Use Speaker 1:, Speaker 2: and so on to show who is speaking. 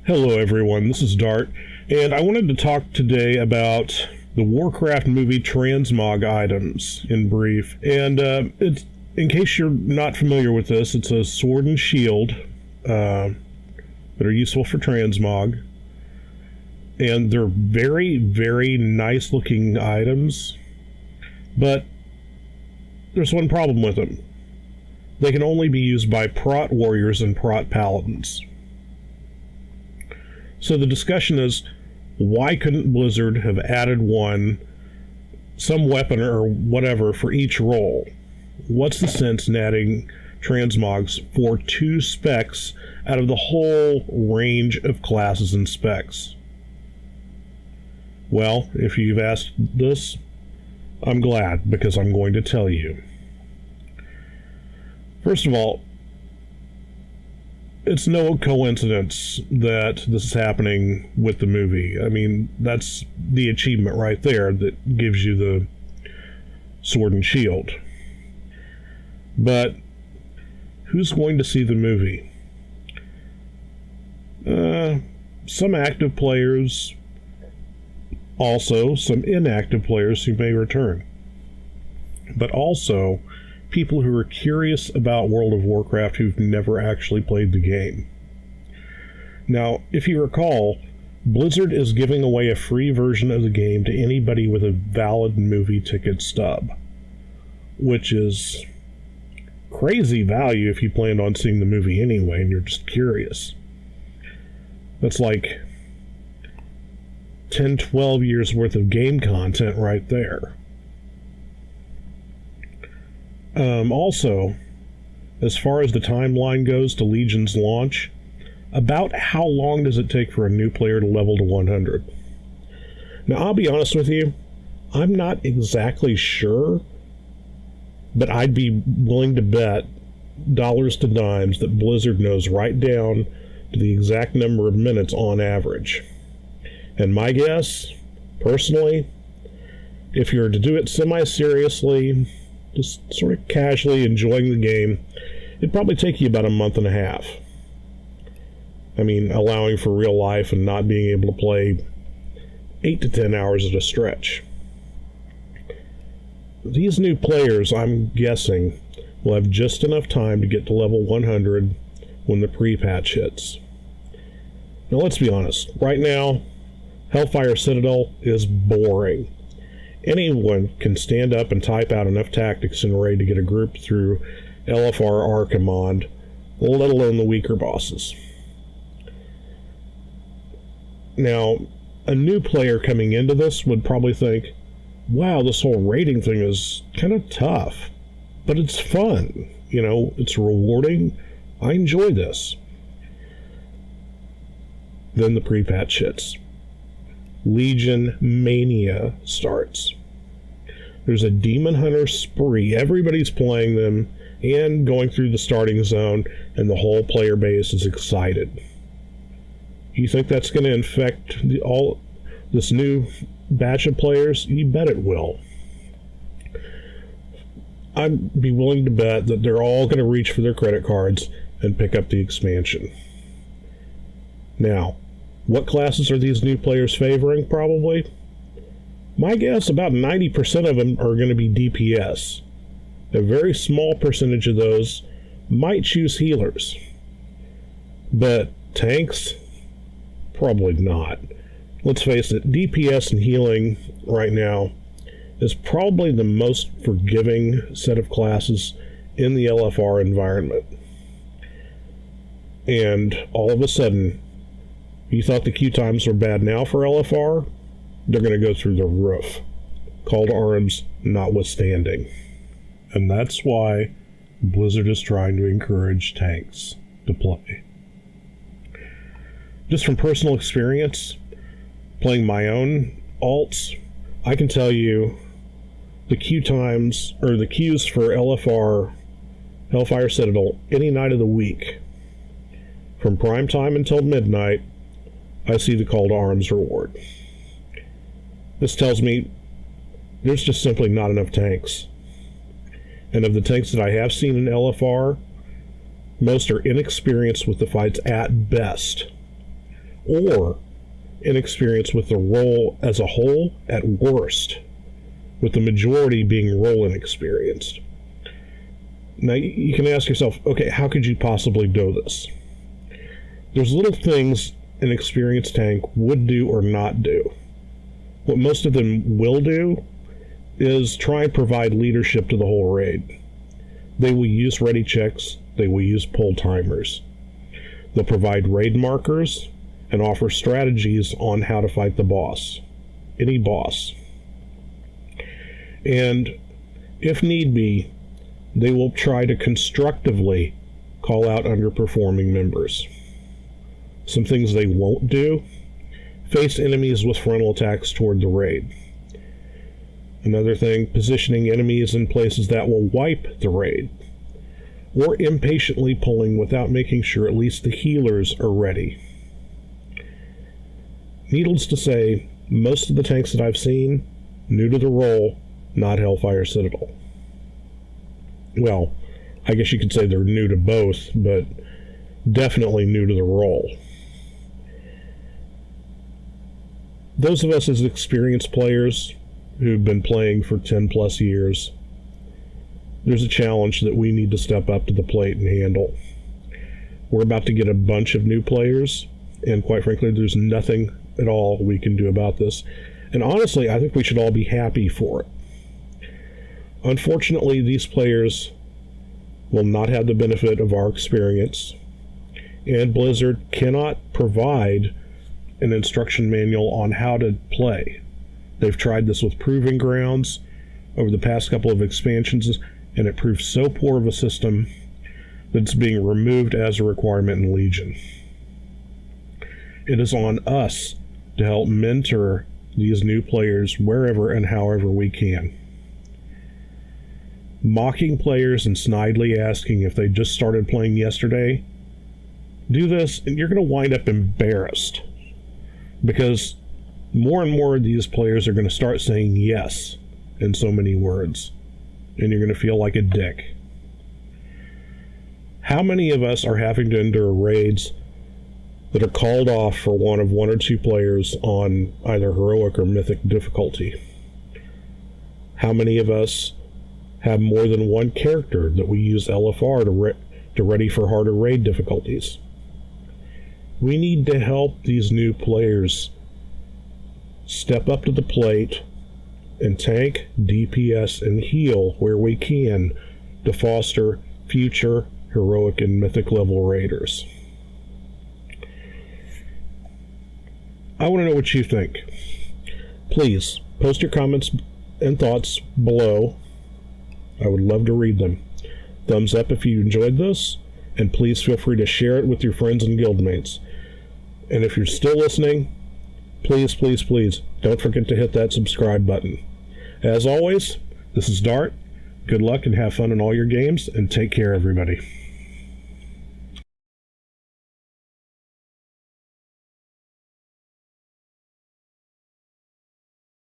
Speaker 1: Hello everyone, this is Dartt, and I wanted to talk today about the Warcraft movie Transmog items in brief. And it's, in case you're not familiar with this, it's a sword and shield that are useful for Transmog. And they're very, very nice looking items, but there's one problem with them. They can only be used by prot warriors and prot paladins. So the discussion is, why couldn't Blizzard have added some weapon or whatever for each role? What's the sense in adding transmogs for 2 specs out of the whole range of classes and specs? Well, if you've asked this, I'm glad, because I'm going to tell you. First of all, it's no coincidence that this is happening with the movie. I mean, that's the achievement right there that gives you the sword and shield. But who's going to see the movie? Some active players, also some inactive players who may return. But also people who are curious about World of Warcraft who've never actually played the game. Now, if you recall, Blizzard is giving away a free version of the game to anybody with a valid movie ticket stub, which is crazy value if you planned on seeing the movie anyway and you're just curious. That's like 10, 12 years worth of game content right there. Also, as far as the timeline goes to Legion's launch, about how long does it take for a new player to level to 100? Now, I'll be honest with you, I'm not exactly sure, but I'd be willing to bet dollars to dimes that Blizzard knows right down to the exact number of minutes on average. And my guess, personally, if you were to do it semi-seriously, just sort of casually enjoying the game, it'd probably take you about a month and a half. I mean, allowing for real life and not being able to play 8 to 10 hours at a stretch. These new players, I'm guessing, will have just enough time to get to level 100 when the pre-patch hits. Now let's be honest, right now, Hellfire Citadel is boring. Anyone can stand up and type out enough tactics in a raid to get a group through LFR Archimond, let alone the weaker bosses. Now, a new player coming into this would probably think, wow, this whole raiding thing is kind of tough, but it's fun. You know, it's rewarding. I enjoy this. Then the pre-patch hits. Legion Mania starts. There's a Demon Hunter spree. Everybody's playing them and going through the starting zone, and the whole player base is excited. You think that's going to infect all this new batch of players? You bet it will. I'd be willing to bet that they're all going to reach for their credit cards and pick up the expansion. Now, what classes are these new players favoring, probably? My guess, about 90% of them are going to be DPS. A very small percentage of those might choose healers. But tanks? Probably not. Let's face it, DPS and healing right now is probably the most forgiving set of classes in the LFR environment. And all of a sudden, you thought the queue times were bad now for LFR? They're going to go through the roof. Call to arms notwithstanding. And that's why Blizzard is trying to encourage tanks to play. Just from personal experience, playing my own alts, I can tell you the queue times, or the queues for LFR, Hellfire Citadel, any night of the week, from prime time until midnight, I see the call to arms reward. This tells me there's just simply not enough tanks. And of the tanks that I have seen in LFR, most are inexperienced with the fights at best. or inexperienced with the role as a whole at worst, with the majority being role inexperienced. Now, you can ask yourself, okay, how could you possibly do this? There's little things an experienced tank would do or not do. What most of them will do is try and provide leadership to the whole raid. They will use ready checks, they will use pull timers. They'll provide raid markers and offer strategies on how to fight the boss. Any boss. And if need be, they will try to constructively call out underperforming members. Some things they won't do: face enemies with frontal attacks toward the raid. Another thing, positioning enemies in places that will wipe the raid. Or impatiently pulling without making sure at least the healers are ready. Needless to say, most of the tanks that I've seen, new to the role, not Hellfire Citadel. Well, I guess you could say they're new to both, but definitely new to the role. Those of us as experienced players who've been playing for 10 plus years, there's a challenge that we need to step up to the plate and handle. We're about to get a bunch of new players, and quite frankly, there's nothing at all we can do about this. And honestly, I think we should all be happy for it. Unfortunately, these players will not have the benefit of our experience, and Blizzard cannot provide an instruction manual on how to play. They've tried this with Proving Grounds over the past couple of expansions, and it proved so poor of a system that it's being removed as a requirement in Legion. It is on us to help mentor these new players wherever and however we can. Mocking players and snidely asking if they just started playing yesterday, do this and you're going to wind up embarrassed, because more and more of these players are going to start saying yes in so many words, and you're going to feel like a dick. How many of us are having to endure raids that are called off for one or two players on either heroic or mythic difficulty? How many of us have more than one character that we use LFR to ready for harder raid difficulties? We need to help these new players step up to the plate and tank, DPS, and heal where we can to foster future heroic and mythic level raiders. I want to know what you think. Please post your comments and thoughts below. I would love to read them. Thumbs up if you enjoyed this, and please feel free to share it with your friends and guildmates. And if you're still listening, please, please, please don't forget to hit that subscribe button. As always, this is Dartt. Good luck and have fun in all your games, and take care, everybody.